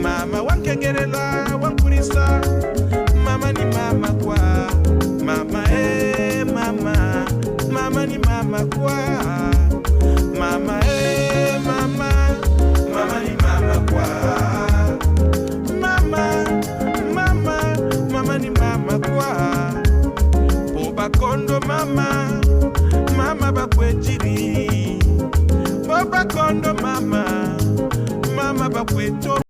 Mama wankengerela wankurisa, mama ni mama kwa, mama mama, mama ni mama kwa, mama mama, mama ni mama kwa, mama mama, mama ni mama kwa, boba kondo mama, mama bakwejiri, boba kondo mama, mama bakweto